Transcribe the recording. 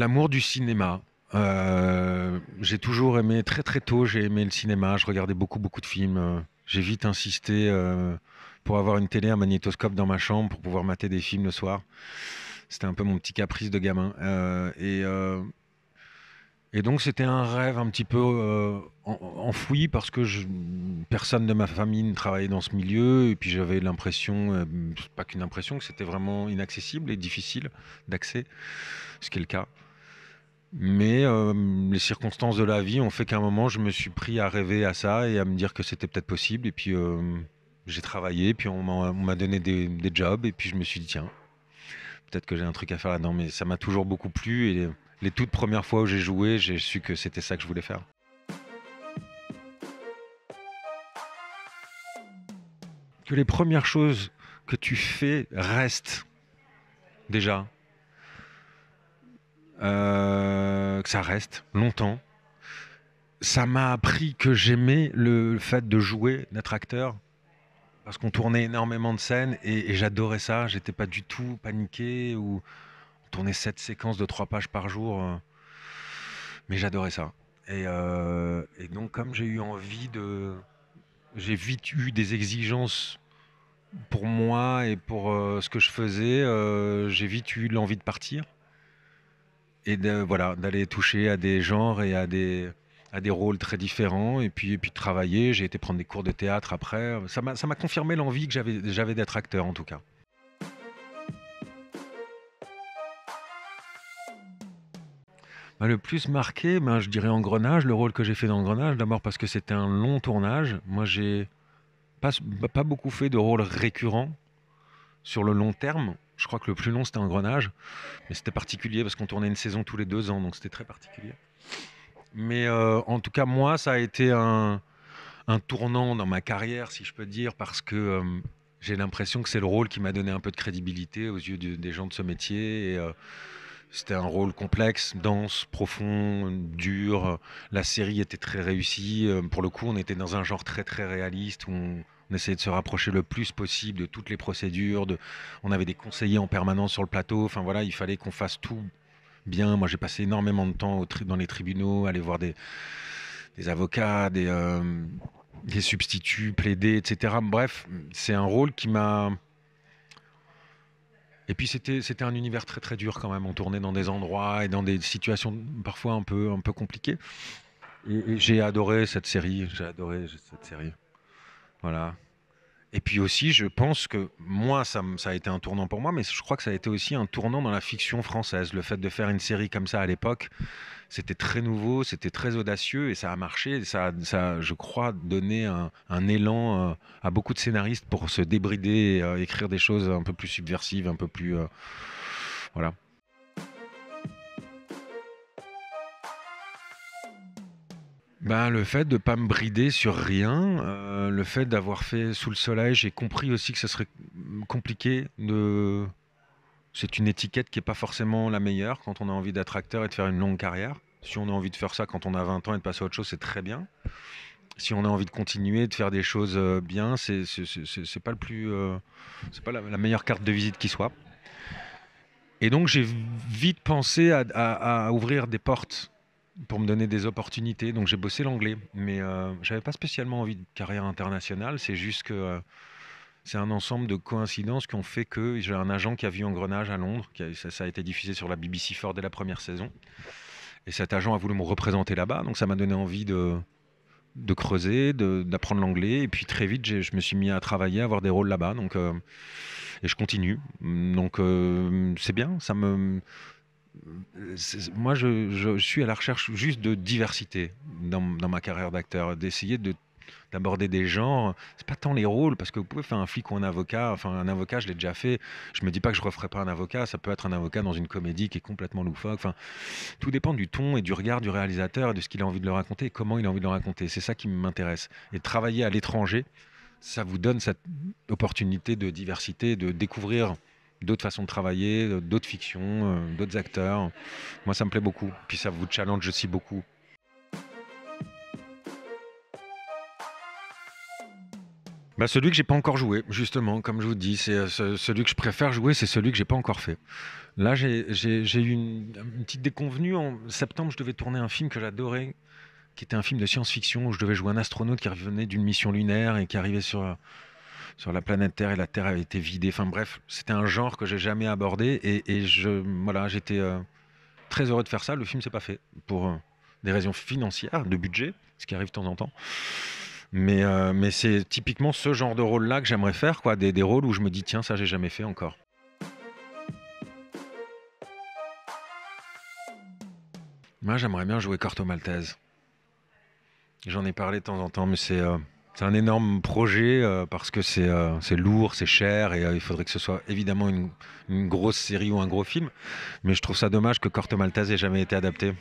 L'amour du cinéma. J'ai toujours aimé, très très tôt, j'ai aimé le cinéma. Je regardais beaucoup beaucoup de films. J'ai vite insisté pour avoir une télé, un magnétoscope dans ma chambre pour pouvoir mater des films le soir. C'était un peu mon petit caprice de gamin. Et donc c'était un rêve un petit peu enfoui parce que personne de ma famille ne travaillait dans ce milieu et puis j'avais l'impression, pas qu'une impression, que c'était vraiment inaccessible et difficile d'accès, ce qui est le cas. Mais les circonstances de la vie ont fait qu'à un moment, je me suis pris à rêver à ça et à me dire que c'était peut-être possible. Et puis j'ai travaillé, puis on m'a donné des jobs et puis je me suis dit tiens, peut-être que j'ai un truc à faire là-dedans. Mais ça m'a toujours beaucoup plu et les toutes premières fois où j'ai joué, j'ai su que c'était ça que je voulais faire. Que les premières choses que tu fais restent déjà, que ça reste longtemps. Ça m'a appris que j'aimais le fait de jouer, d'être acteur, parce qu'on tournait énormément de scènes et j'adorais ça. J'étais pas du tout paniqué ou on tournait 7 séquences de 3 pages par jour, mais j'adorais ça. Et donc comme j'ai vite eu des exigences pour moi et pour ce que je faisais, j'ai vite eu l'envie de partir et voilà, d'aller toucher à des genres et à des rôles très différents et puis de travailler. J'ai été prendre des cours de théâtre après. Ça m'a confirmé l'envie que j'avais d'être acteur en tout cas. Bah, le plus marqué, ben, je dirais Engrenage, le rôle que j'ai fait dans Engrenage. D'abord parce que c'était un long tournage. Moi, j'ai pas beaucoup fait de rôles récurrents sur le long terme. Je crois que le plus long, c'était Engrenage. Mais c'était particulier parce qu'on tournait une saison tous les 2 ans, donc c'était très particulier. Mais en tout cas, moi, ça a été un tournant dans ma carrière, si je peux dire, parce que j'ai l'impression que c'est le rôle qui m'a donné un peu de crédibilité aux yeux des gens de ce métier. Et, c'était un rôle complexe, dense, profond, dur. La série était très réussie. Pour le coup, on était dans un genre très très réaliste où on essayait de se rapprocher le plus possible de toutes les procédures. On avait des conseillers en permanence sur le plateau. Enfin voilà, il fallait qu'on fasse tout bien. Moi, j'ai passé énormément de temps dans les tribunaux, aller voir des avocats, des substituts, plaider, etc. Bref, c'est un rôle qui m'a. Et puis c'était un univers très très dur quand même. On tournait dans des endroits et dans des situations parfois un peu compliquées. Et j'ai adoré cette série. J'ai adoré cette série. Voilà. Et puis aussi, je pense que moi, ça a été un tournant pour moi, mais je crois que ça a été aussi un tournant dans la fiction française. Le fait de faire une série comme ça à l'époque, c'était très nouveau, c'était très audacieux et ça a marché. Et ça a, je crois, donné un élan à beaucoup de scénaristes pour se débrider et écrire des choses un peu plus subversives, un peu plus. Voilà. Ben, le fait de ne pas me brider sur rien, le fait d'avoir fait Sous le soleil, j'ai compris aussi que ce serait compliqué de. C'est une étiquette qui n'est pas forcément la meilleure quand on a envie d'être acteur et de faire une longue carrière. Si on a envie de faire ça quand on a 20 ans et de passer à autre chose, c'est très bien. Si on a envie de continuer, de faire des choses bien, c'est pas le plus, c'est pas la meilleure carte de visite qui soit. Et donc j'ai vite pensé à ouvrir des portes pour me donner des opportunités. Donc j'ai bossé l'anglais, mais j'avais pas spécialement envie de carrière internationale. C'est juste que c'est un ensemble de coïncidences qui ont fait que j'ai un agent qui a vu Engrenage à Londres. Ça a été diffusé sur la BBC4 dès la première saison. Et cet agent a voulu me représenter là-bas. Donc ça m'a donné envie de creuser, d'apprendre l'anglais. Et puis très vite, je me suis mis à travailler, à avoir des rôles là-bas. Donc, et je continue. Donc c'est bien. Moi, je suis à la recherche juste de diversité dans ma carrière d'acteur, d'essayer d'aborder des genres. C'est pas tant les rôles, parce que vous pouvez faire un flic ou un avocat. Enfin, un avocat, je l'ai déjà fait. Je me dis pas que je referai pas un avocat. Ça peut être un avocat dans une comédie qui est complètement loufoque. Enfin, tout dépend du ton et du regard du réalisateur et de ce qu'il a envie de le raconter et comment il a envie de le raconter. C'est ça qui m'intéresse. Et travailler à l'étranger, ça vous donne cette opportunité de diversité, de découvrir d'autres façons de travailler, d'autres fictions, d'autres acteurs. Moi, ça me plaît beaucoup. Puis ça vous challenge aussi beaucoup. Bah, celui que j'ai pas encore joué, justement, comme je vous dis, c'est celui que je préfère jouer, c'est celui que j'ai pas encore fait. Là, j'ai eu une petite déconvenue. En septembre, je devais tourner un film que j'adorais, qui était un film de science-fiction où je devais jouer un astronaute qui revenait d'une mission lunaire et qui arrivait sur la planète Terre et la Terre avait été vidée. Enfin bref, c'était un genre que j'ai jamais abordé voilà, j'étais très heureux de faire ça. Le film s'est pas fait pour des raisons financières, de budget, ce qui arrive de temps en temps. Mais c'est typiquement ce genre de rôle-là que j'aimerais faire, quoi, des rôles où je me dis tiens, ça j'ai jamais fait encore. Moi, j'aimerais bien jouer Corto Maltese. J'en ai parlé de temps en temps, mais c'est un énorme projet parce que c'est lourd, c'est cher et il faudrait que ce soit évidemment une grosse série ou un gros film. Mais je trouve ça dommage que Corto Maltese ait jamais été adapté.